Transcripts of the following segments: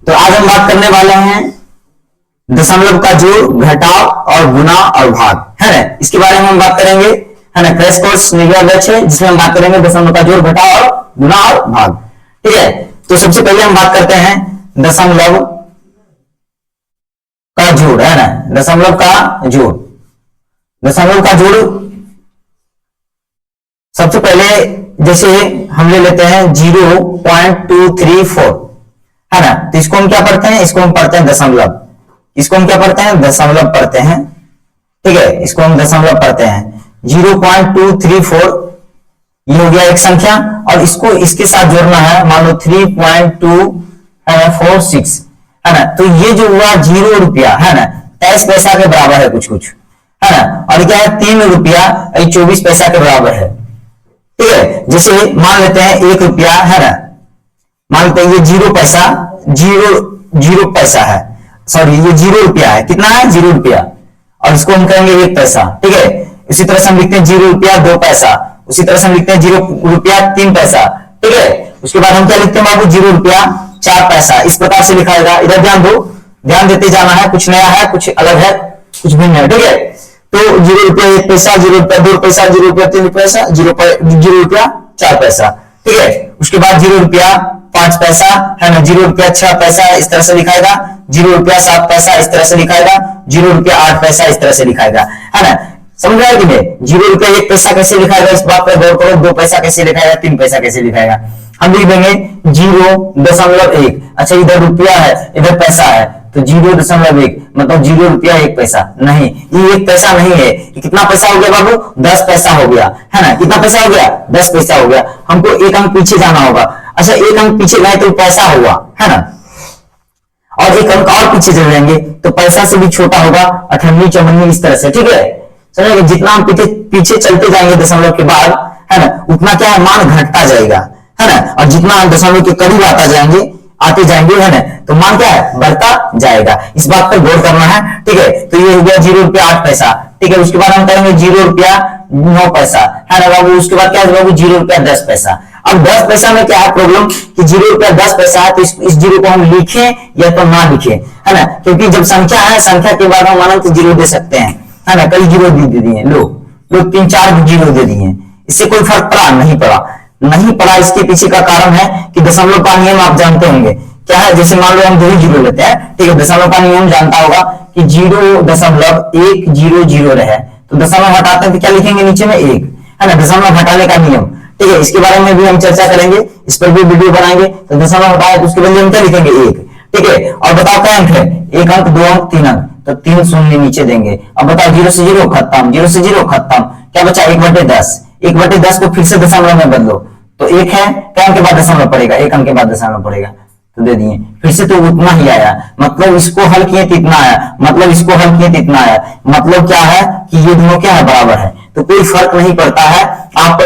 तो आज हम बात करने वाले हैं दशमलव का जोड़, घटाव और गुना और भाग, है ना। इसके बारे में हम बात करेंगे, है ना। क्रैश कोर्स मीडिया बैच है जिसमें हम बात करेंगे दशमलव का जोड़, घटाव और गुना और भाग, ठीक है। तो सबसे पहले हम बात करते हैं दशमलव का जोड़, है ना। दशमलव का जोड़, दशमलव का जोड़ सबसे पहले जैसे हम ले लेते हैं 0.234, है ना। तो इसको हम क्या पढ़ते हैं, इसको हम पढ़ते हैं दशमलव, इसको हम क्या पढ़ते हैं, दशमलव पढ़ते हैं, ठीक है। इसको हम दशमलव पढ़ते हैं 0.234, ये हो गया एक संख्या, और इसको इसके साथ जोड़ना है, मान लो 3.246, है ना। तो ये जो हुआ 0 रुपया, है ना, 23 पैसा के बराबर है कुछ कुछ, है ना। और क्या है 3 रुपया 24 पैसा के बराबर है, ठीक है। जैसे मान लेते हैं 1 रुपया, है ना, मान लेते हैं ये 0 पैसा, 0 पैसा है, सॉरी ये 0 रुपया है, कितना है 0 रुपया, और इसको हम कहेंगे 1 पैसा, ठीक है। इसी तरह से हम लिखते हैं 0 रुपया 2 पैसा, उसी तरह से हम लिखते हैं 0 रुपया 3 पैसा, ठीक है। उसके बाद हम क्या लिखते हैं बाबू, 0 रुपया 4 पैसा, इस प्रकार से लिखा जाएगा। इधर ध्यान दो, ध्यान देते जाना है, कुछ नया है, कुछ अलग है, कुछ भिन्न है, ठीक है। तो 0 रुपया 1 पैसा, 0 रुपया 2 पैसा, 0 रुपया 3 पैसा, 0 रुपया 4 पैसा, ठीक है। उसके बाद 0 रुपया 5 पैसा, है ना, 0 रुपया 6 पैसा, इस तरह से लिखाएगा, 0 रुपया 7 पैसा, इस तरह से लिखाएगा, 0 रुपया 8 पैसा, इस तरह से लिखाएगा, है ना। समझ रहा है कि नहीं, 0 रुपया 1 पैसा कैसे लिखाएगा, इस बात पर गौर करो। 2 पैसा कैसे लिखाएगा, 3 पैसा कैसे लिखाएगा। हम लिख देंगे 0.1, अच्छा इधर रुपया है, इधर पैसा है, तो 0.1 मतलब 0 रुपया 1 पैसा, नहीं ये 1 पैसा नहीं है, ये कितना पैसा हो गया बाबू, 10 पैसा हो गया, है ना। कितना पैसा हो गया, 10 पैसा हो गया। हमको एक अंक पीछे जाना होगा, अच्छा एक अंक पीछे गए तो पैसा हुआ, है ना, और एक अंक और पीछे चले जाएंगे तो पैसा से भी छोटा होगा, 98 54 इस तरह से, ठीक है। समझे, जितना हम पीछे चलते जाएंगे दशमलव के बाद, है ना, उतना क्या है मान घटता जाएगा, है ना। और जितना हम दशमलव के करीब आते जाएंगे, है ना, तो मान क्या है बढ़ता जाएगा। इस बात पर गौर करना है, ठीक है। तो ये हो गया 0 रुपया 8 पैसा, ठीक है। उसके बाद हम करेंगे 0 रुपया 9 पैसा, है ना बाबू। उसके बाद क्या है बाबू, 0 रुपया 10 पैसा। अब 10 पैसा में क्या है प्रॉब्लम कि 0 रुपया 10 पैसा है, तो इस 0 को हम लिखें या तो ना लिखें, है ना, क्योंकि जब संख्या है, संख्या के बाद हम अनंत 0 दे सकते हैं, है ना। कई 0 दे दिए, लोग 3-4 0 दे दिए, इससे कोई फर्क पड़ा नहीं पड़ा। इसके पीछे का कारण है कि दशमलव का नियम आप जानते होंगे क्या है। जैसे मान लो हम 2 0 लेते हैं, ठीक है, दशमलव का नियम जानता होगा कि 0.100 रहे, तो दशमलव हटाते हैं तो क्या लिखेंगे नीचे में 1, है ना, दशमलव हटाने का नियम, ठीक है। इसके बारे में भी हम चर्चा करेंगे, इस पर भी वीडियो बनाएंगे। तो दशमलव हटाए तो उसके बदले हम क्या लिखेंगे 1, ठीक है। और बताओ क्या अंक है, 1 अंक 2 अंक 3 अंक, तो 3 शून्य नीचे देंगे। अब बताओ 0 से 0 खत्म, 0 से 0 खत्म, क्या बचा 1/10, 1/10 को फिर से दशमलव में बदलो, तो 1 है, क्या अंक के बाद दशमलव पड़ेगा, 1 अंक के बाद दशमलव पड़ेगा, तो दे दिए, फिर से तो उतना ही आया, मतलब इसको हल किए तो इतना आया, मतलब इसको हल किए तो इतना आया, मतलब क्या है कि ये दोनों क्या है बराबर है, तो कोई फर्क नहीं पड़ता है। आप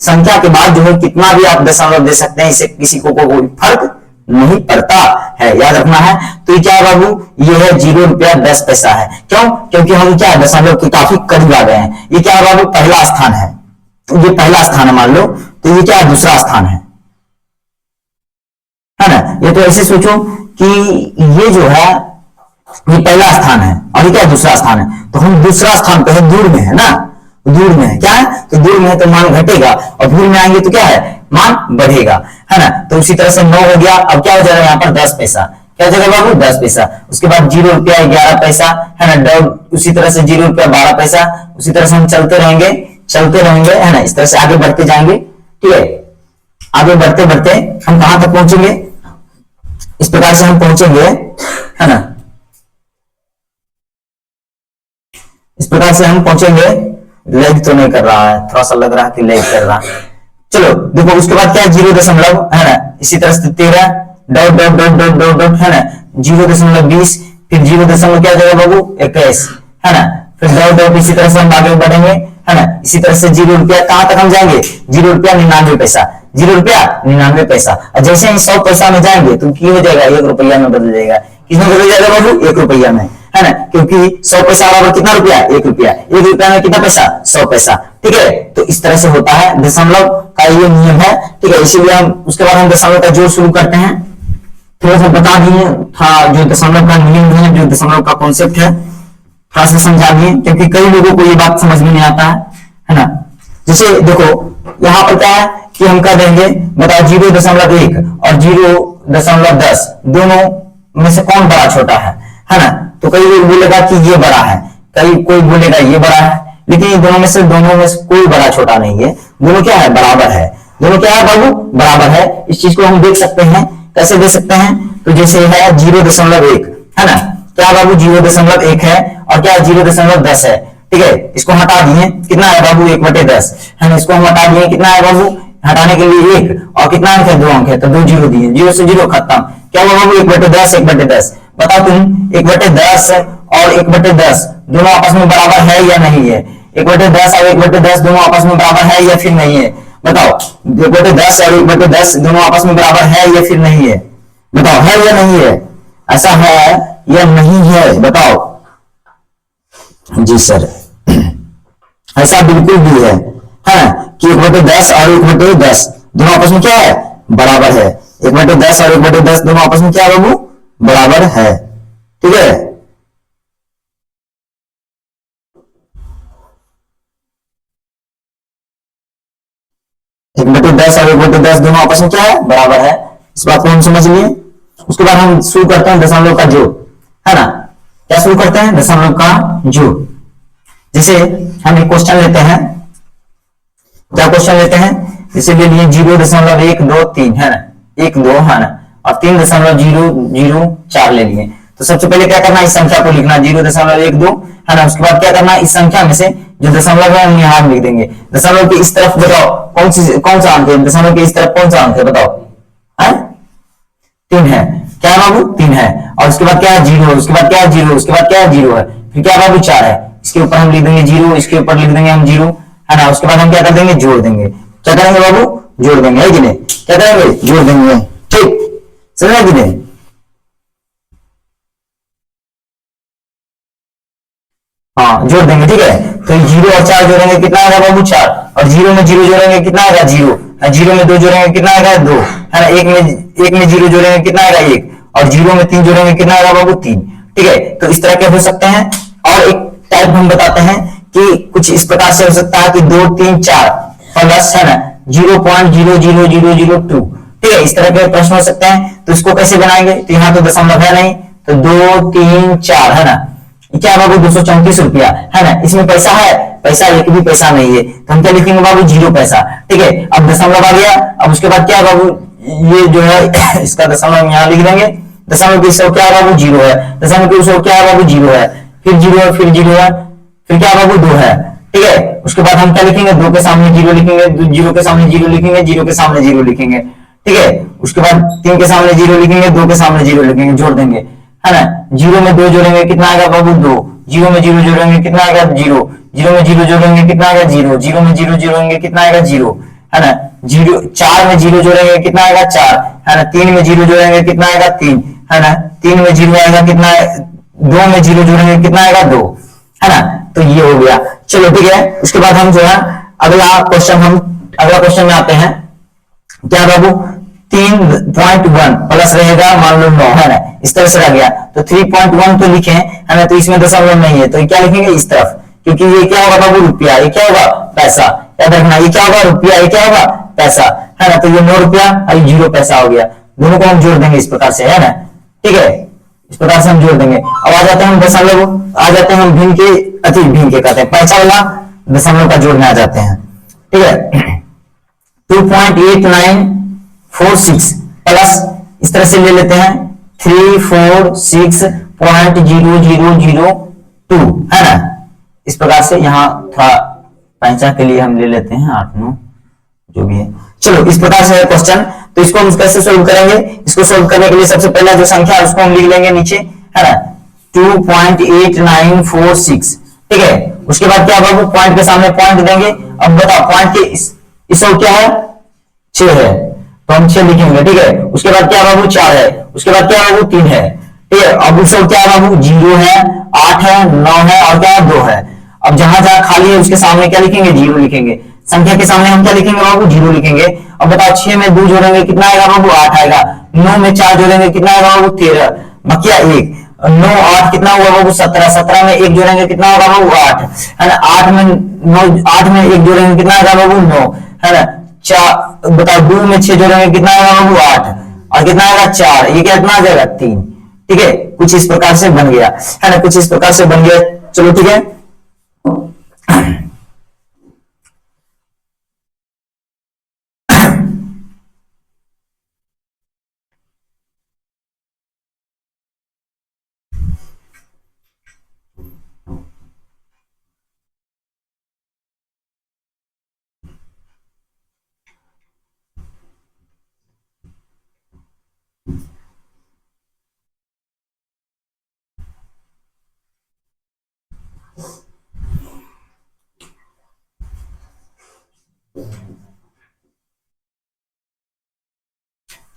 संख्या के बाद जो है कितना भी आप दशमलव दे सकते हैं, इससे किसी को कोई फर्क नहीं पड़ता है, याद रखना है। तो ये क्या है बाबू, ये है 0 रुपया 10 पैसा है, क्यों, क्योंकि हम क्या है दशमलव के काफी करीब आ गए हैं। ये क्या है बाबू, पहला स्थान है, ये पहला स्थान है मान लो, तो ये क्या है दूसरा स्थान है ना। ये तो ऐसे सोचो कि ये जो है ये पहला स्थान है और ये क्या दूसरा स्थान है, तो हम दूसरा स्थान पे है, दूर में है ना, दूर में है, क्या है, तो दूर में है तो मान घटेगा, और दूर में आएंगे तो क्या है मान बढ़ेगा, है ना। तो उसी तरह से 9 हो गया, अब क्या हो जाएगा यहाँ पर 10 पैसा, क्या हो जाएगा बाबू 10 पैसा। उसके बाद 0 रुपया 11 पैसा, है ना, उसी तरह से 0 रुपया 12 पैसा, उसी तरह से हम चलते रहेंगे, है ना, इस तरह से आगे बढ़ते जाएंगे, ठीक है। आगे बढ़ते बढ़ते हम कहां तक पहुंचेंगे, इस प्रकार से हम पहुंचेंगे, है ना, इस प्रकार से हम पहुंचेंगे। लैग तो नहीं कर रहा है, थोड़ा सा लग रहा है कि लैग कर रहा है, चलो देखो। उसके बाद क्या है 0 है ना, इसी तरह से 13 dot dot dot dot dot dot, है ना, 0.20, फिर 0 क्या जाएगा बाबू 21, है ना, फिर डॉट डॉट, इसी तरह से हम आगे बढ़ेंगे, है ना। इसी तरह से 0 रुपया कहां तक हम जाएंगे, 0 रुपया 99 पैसा, 0 रुपया 99 पैसा। और जैसे ही 100 पैसा में जाएंगे तो क्या हो जाएगा 1 रुपया में बदल जाएगा, किसमें बदल जाएगा बाबू 1 रुपया में, है ना, क्योंकि 100 पैसा बराबर कितना रुपया 1 रुपया, 1 रुपया में कितना पैसा 100 पैसा, ठीक है। तो इस तरह से होता है दशमलव का ये नियम है, ठीक है। इसीलिए हम उसके बाद हम दशमलव का जोड़ शुरू करते हैं, थोड़ा सा बता दिए था जो दशमलव का नियम है, जो दशमलव का कॉन्सेप्ट है, थोड़ा सा समझा दिए, क्योंकि कई लोगों को ये बात समझ में नहीं आता है ना। जैसे देखो यहाँ पर क्या है कि हम कर देंगे, बताओ 0.1 और 0.10 दोनों में से कौन बड़ा छोटा है ना। तो कई लोग बोलेगा कि ये बड़ा है, कोई बोलेगा ये बड़ा है, लेकिन ये दोनों में से कोई बड़ा छोटा नहीं है, दोनों क्या है, बराबर है। दोनों क्या है बाबू, बराबर है। इस चीज को हम देख सकते हैं, कैसे देख सकते हैं, तो जैसे है 0.1 है ना, क्या बाबू 0.1 है और क्या 0.10 है, ठीक है। इसको हटा दिए, कितना है बाबू 1/10 है ना। इसको हम हटा दिए, कितना है बाबू, हटाने के लिए 1 और कितना अंक है, 2 अंक है, तो 2 जीरो दिए, 0 से 0 खत्म। क्या हुआ बाबू 1/10, 1/10। बताओ तुम 1/10 और 1/10 दोनों आपस में बराबर है या नहीं है। 1/10 और 1/10 दोनों आपस में बराबर है या फिर नहीं है, बताओ। 1/10 और 1/10 दोनों आपस में बराबर है या फिर नहीं है, बताओ, है या नहीं है, ऐसा है या नहीं है, बताओ। जी सर, ऐसा बिल्कुल भी है कि 1/10 और 1/10 दोनों आपस में क्या है, बराबर है। 1/10 और 1/10 दोनों आपस में क्या है बाबू, बराबर है, ठीक है। 1/10 और 1/10 दोनों आपस में क्या है, बराबर है। इस बात को हम समझ लिए। उसके बाद हम शुरू करते हैं दशमलव का जोड़, है ना। क्या शुरू करते हैं, दशमलव का जोड़। जैसे हम एक क्वेश्चन लेते हैं, क्या क्वेश्चन लेते हैं, जैसे ले लिए 0.123 है ना, 1 2 है ना, और 3.004 ले लिए। तो सबसे पहले क्या करना है, इस संख्या को लिखना 0.12 है ना। उसके बाद क्या करना है, इस संख्या में से जो दशमलव है हम यहाँ लिख देंगे। दशमलव के इस तरफ बताओ कौन सा अंक है, दशमलव के इस तरफ कौन सा अंक है, बताओ, है 3 है, क्या है बाबू 3 है। और उसके बाद क्या है 0, उसके बाद क्या है 0, उसके बाद क्या है 0 है, फिर क्या बाबू 4 है। इसके ऊपर हम लिख देंगे 0, इसके ऊपर लिख देंगे हम 0 है ना। उसके बाद हम क्या कर देंगे, जोड़ देंगे। क्या करेंगे बाबू, जोड़ देंगे, है कि नहीं, क्या करेंगे, जोड़ देंगे, ठीक, समझा कि नहीं। हाँ जोड़ देंगे, ठीक है। तो 0 और 4 जोड़ेंगे, कितना आएगा बाबू 4, और 0 में 0 जोड़ेंगे, कितना आएगा 0, 0 में 2 जोड़ेंगे, कितना आएगा 2 है ना। 1 में 0 जोड़ेंगे, कितना आएगा 1, और 0 में 3 जोड़ेंगे, कितना आएगा बाबू 3, ठीक है। तो इस तरह के हो सकते हैं। और एक टाइप हम बताते हैं कि कुछ इस प्रकार से हो सकता है कि 2 3 4 प्लस है ना 0.00002, ठीक है। इस तरह के प्रश्न हो सकते हैं। तो इसको कैसे बनाएंगे, तो यहाँ तो दशमलव है नहीं, तो 2 3 4 है ना, क्या बाबू 234 रुपया है ना। इसमें पैसा है, पैसा एक भी पैसा नहीं है, तो हम क्या लिखेंगे बाबू 0 पैसा, ठीक है। अब दशमलव आ गया, अब उसके बाद क्या बाबू, ये जो है इसका दशमलव यहाँ लिख देंगे। दशमलव के 100 क्या है बाबू 0 है, दशमलव के 100 क्या है बाबू 0 है, फिर 0 है, फिर 0 है, फिर क्या बाबू 2 है, ठीक है। उसके बाद हम क्या लिखेंगे, 2 के सामने 0 लिखेंगे, 0 के सामने 0 लिखेंगे, 0 के सामने 0 लिखेंगे, ठीक है। उसके बाद 3 के सामने 0 लिखेंगे, 2 के सामने 0 लिखेंगे, जोड़ देंगे, है ना। 0 में 2 जोड़ेंगे, कितना आएगा बाबू 2, 0 में 0 जोड़ेंगे, कितना आएगा 0, 0 में 0 जोड़ेंगे, कितना आएगा 0, 0 में 0 जोड़ेंगे, कितना आएगा 0 है ना। 4 में 0 जोड़ेंगे, कितना आएगा 4 है ना। 3 में 0 जोड़ेंगे, कितना आएगा 3 है ना। 3 में 0 आएगा, कितना, 2 में 0 जोड़ेंगे, कितना आएगा 2 है ना। तो ये हो गया, चलो ठीक है। उसके बाद हम जो है अगला क्वेश्चन में आते हैं। क्या बाबू 3.1 प्लस रहेगा मान लो 9 है ना, इस तरह से रह गया। तो 3.1 तो लिखे है ना, तो इसमें दशमलव नहीं है, तो क्या लिखेंगे इस तरफ, क्योंकि ये क्या होगा बाबू रुपया, ये क्या होगा पैसा, याद रखना, ये क्या होगा रुपया, ये क्या होगा पैसा, है ना। तो ये 9 रुपया और 0 पैसा हो गया, दोनों को हम जोड़ देंगे इस प्रकार से, है ना, ठीक है। इस प्रकार से हम जोड़ देंगे। अब आ जाते हैं हम दशमलव, आ जाते हैं हम भिन्न के कहते हैं पैसा वाला दशमलव का जोड़ने आ जाते हैं, ठीक है। 2.8946 प्लस इस तरह से ले लेते हैं 346.0002 है ना। इस प्रकार से यहाँ थोड़ा पैंचा के लिए हम ले लेते हैं 8 9 जो भी है। चलो इस प्रकार से है क्वेश्चन। तो इसको हम कैसे सोल्व करेंगे, इसको सोल्व करने के लिए सबसे पहला जो संख्या है उसको हम लिख लेंगे नीचे, है ना, 2.8946, ठीक है। उसके बाद क्या बाबू, पॉइंट के सामने पॉइंट देंगे। अब बताओ पॉइंट के इस ओर क्या है 6 है, तो हम 6 लिखेंगे, ठीक है। उसके बाद क्या बाबू 4 है, उसके बाद क्या बाबू 3 है, ठीक है। अब उस ओर क्या बाबू 0 है, 8 है, 9 है और क्या 2 है। अब जहां जहां खाली है उसके सामने क्या लिखेंगे 0 लिखेंगे। संख्या के सामने हम क्या लिखेंगे बाबू, जीरो लिखेंगे। अब बताओ 6 में 2 जोड़ेंगे कितना आएगा बाबू, 8 आएगा। 9 में 4 जोड़ेंगे कितना आएगा बाबू, 13, बकिया 1। 9 8 कितना हुआ बाबू, 17। 17 में 1 जोड़ेंगे कितना होगा बाबू, 8 है ना। 8 में 9, 8 में 1 जोड़ेंगे कितना आएगा बाबू, 9 है ना। 4 बताओ 2 में 6 जोड़ेंगे कितना आएगा बाबू, 8 और कितना आएगा 4, ये कितना आ जाएगा 3। ठीक है, कुछ इस प्रकार से बन गया है ना, कुछ इस प्रकार से बन गया। चलो ठीक है,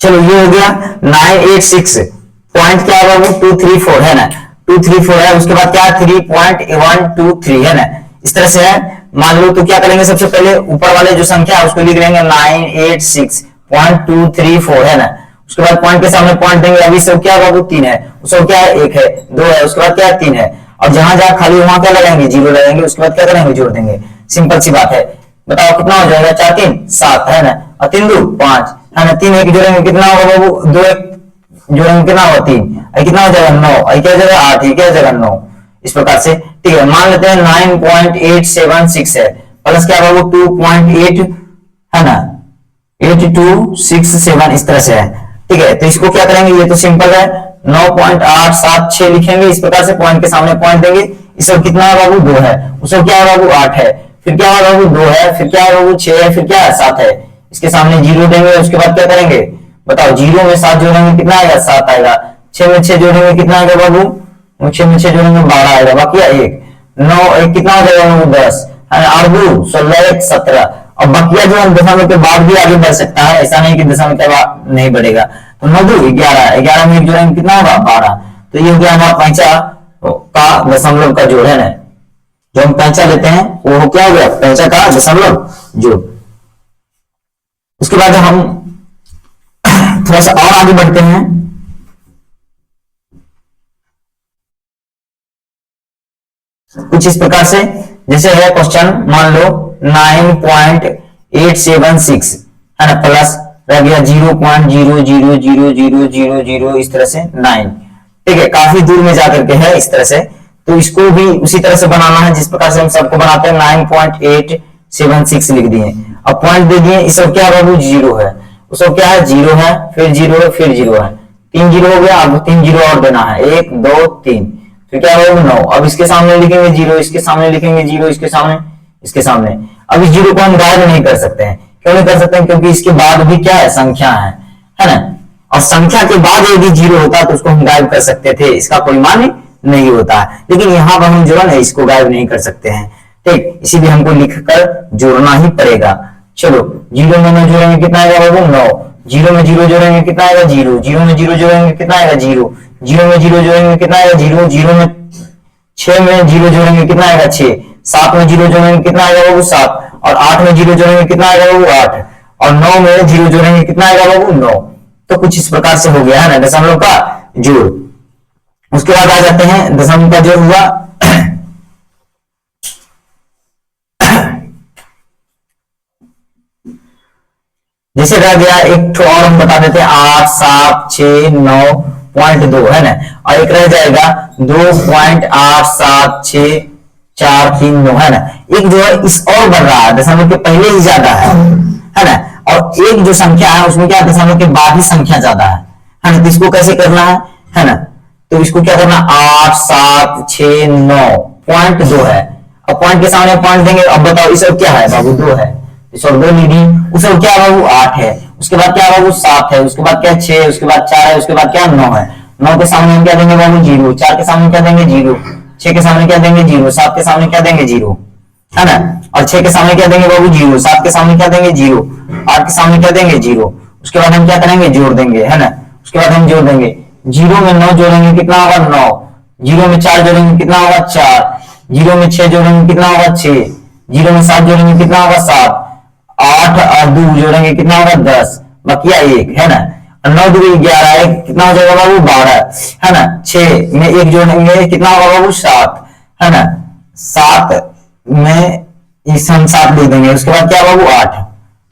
चलो ये हो गया 986 पॉइंट क्या है वो 234 है ना, 234 है। उसके बाद क्या 3.123 है ना, इस तरह से है। मान लो तो क्या करेंगे, सबसे पहले ऊपर वाले जो संख्या है उसको लिख लेंगे 986.234 है ना। उसके बाद पॉइंट के सामने पॉइंट देंगे, अभी सब क्या बाबू 3 है, उसको क्या है 1 है, 2 है, उसके बाद क्या है 3 है। और जहां जहां खाली वहां क्या लगाएंगे, जीरो लगाएंगे। उसके बाद क्या करेंगे, जोड़ देंगे। सिंपल सी बात है। बताओ कितना हो जाएगा, 4 3 7 है ना, और 3 2 5 है ना। 3 1 जोड़ेंगे कितना होगा बाबू, 2 1 जोड़ेंगे कितना होगा 3, कितना हो जाएगा 9, क्या हो जाएगा 8, क्या हो जाएगा 9। इस प्रकार से ठीक है। मान लेते हैं 9.876 है, प्लस क्या बाबू 2.8 है ना, 8267 इस तरह से है। ठीक है, तो इसको क्या करेंगे, ये तो सिंपल है, 9.876 लिखेंगे। इस प्रकार से पॉइंट के सामने पॉइंट देंगे। इसको कितना है बाबू 2 है, उसको क्या है बाबू 8 है, फिर क्या है बाबू 2 है, फिर क्या है बाबू 6 है, फिर क्या है 7 है। इसके सामने जीरो देंगे। उसके बाद क्या करेंगे, बताओ जीरो में 7 जोड़ेंगे कितना आएगा, 7 आएगा। 6 में 6 जोड़ेंगे कितना आएगा बाबू, 6 में 6 जोड़ेंगे 12 आएगा, बाकी 1 9 1 कितना हो जाएगा 10 और 2 16 1 17। और बकिया जो है दशमलव के बाद भी आगे बढ़ सकता है, ऐसा नहीं कि दशमलव के बाद नहीं बढ़ेगा। तो 9 2 11, 11 में 1 जोड़ेंगे कितना होगा 12। तो ये हो गया हमारा पैंचा का दशमलव का जोड़ है ना, जो हम पैंचा लेते हैं वो क्या हो गया, पैंचा का दशमलव जोड़। उसके बाद हम थोड़ा सा और आगे बढ़ते हैं। कुछ इस प्रकार से, जैसे है क्वेश्चन, मान लो 9.876 है ना, प्लस रह गया 0.00000 इस तरह से 9। ठीक है, काफी दूर में जाकर के है इस तरह से। तो इसको भी उसी तरह से बनाना है जिस प्रकार से हम सबको बनाते हैं। 9.876 लिख दिए, अब पॉइंट दे दिए। इसको क्या बाबू जीरो है, उसको क्या है जीरो है, फिर जीरो है, फिर जीरो है, 3 जीरो हो गया। अब 3 जीरो और देना है, 1 2 3, फिर क्या होगा 9। अब इसके सामने लिखेंगे जीरो, इसके सामने लिखेंगे जीरो, इसके सामने, इसके सामने। अब इस जीरो को हम गायब नहीं कर सकते हैं। क्यों नहीं कर सकते हैं, क्योंकि इसके बाद भी क्या है, संख्या है ना। और संख्या के बाद यदि जीरो होता तो उसको हम गायब कर सकते थे, इसका कोई मान्य नहीं होता है। लेकिन यहाँ पर हम जो है ना इसको गायब नहीं कर सकते हैं। ठीक, इसीलिए हमको लिखकर जोड़ना ही पड़ेगा। चलो, जीरो में 9 जोड़ेंगे कितना आएगा बाबू 9, जीरो में जीरो जोड़ेंगे कितना आएगा जीरो, जीरो में जीरो जोड़ेंगे कितना आएगा जीरो, जीरो में जीरो जोड़ेंगे कितना आएगा जीरो, जीरो में 6 में जीरो जोड़ेंगे कितना आएगा 6, 7 में जीरो जोड़ेंगे कितना आएगा बाबू 7, और 8 में जीरो जोड़ेंगे कितना आएगा बाबू 8, और 9 में जीरो जोड़ेंगे कितना आएगा बाबू 9। तो कुछ इस प्रकार से हो गया है ना दशमलव का जोड़। उसके बाद आ जाते हैं दशमलव का जोड़ हुआ जैसे रह गया एक और हम बता देते हैं 8 7 6 9.2 है ना, और एक रह जाएगा 2.87643 है ना। एक जो है इस और बढ़ रहा है, दशमलव के पहले ही ज्यादा है ना। और एक जो संख्या है उसमें क्या दशमलव के बाद ही संख्या ज्यादा है ना। तो इसको कैसे करना है ना, तो इसको क्या करना 8 7 6 9.2 है। अब पॉइंट के सामने पॉइंट देंगे। अब बताओ इस क्या है बाबू 2 है, इस और 2 लीडी, उस और क्या बाबू 8 है, उसके बाद क्या बाबू 7 है, उसके बाद क्या 6 है, उसके बाद 4 है, उसके बाद क्या 9 है। 9 के सामने हम क्या देंगे बाबू 0, 4 के सामने क्या देंगे 0, 6 के सामने क्या देंगे 0, 7 के सामने क्या देंगे 0 है ना, और 6 के सामने क्या देंगे बाबू 0, 7 के सामने क्या देंगे 0, 8 के सामने क्या देंगे 0। उसके बाद हम क्या करेंगे जोड़ देंगे है ना। उसके बाद हम जोड़ देंगे, 0 में 9 जोड़ेंगे कितना होगा 9, 0 में 4 जोड़ेंगे कितना होगा 4, 0 में 6 जोड़ेंगे कितना होगा 6, 0 में 7 जोड़ेंगे कितना होगा 7, 8 और 2 जोड़ेंगे कितना होगा 10, बकिया 1 है ना। 9 दूनी 11, कितना हो जाएगा बाबू 12 है ना। 6 में 1 जोड़ेंगे कितना होगा बाबू 7 है ना। 7 में इस हम 7 लिख देंगे, उसके बाद क्या बाबू 8।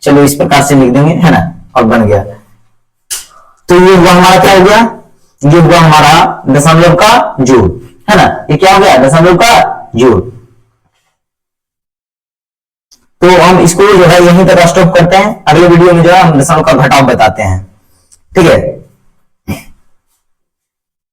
चलो इस प्रकार से लिख देंगे है ना, और बन गया। तो ये हुआ हमारा क्या हो गया, ये हुआ हमारा दशमलव का जोड़ है ना। ये क्या हो गया दशमलव का जोड़। तो हम इसको जो है यहीं तक स्टॉप करते हैं, अगले वीडियो में जो है हम दशमलव का घटाव बताते हैं, ठीक है।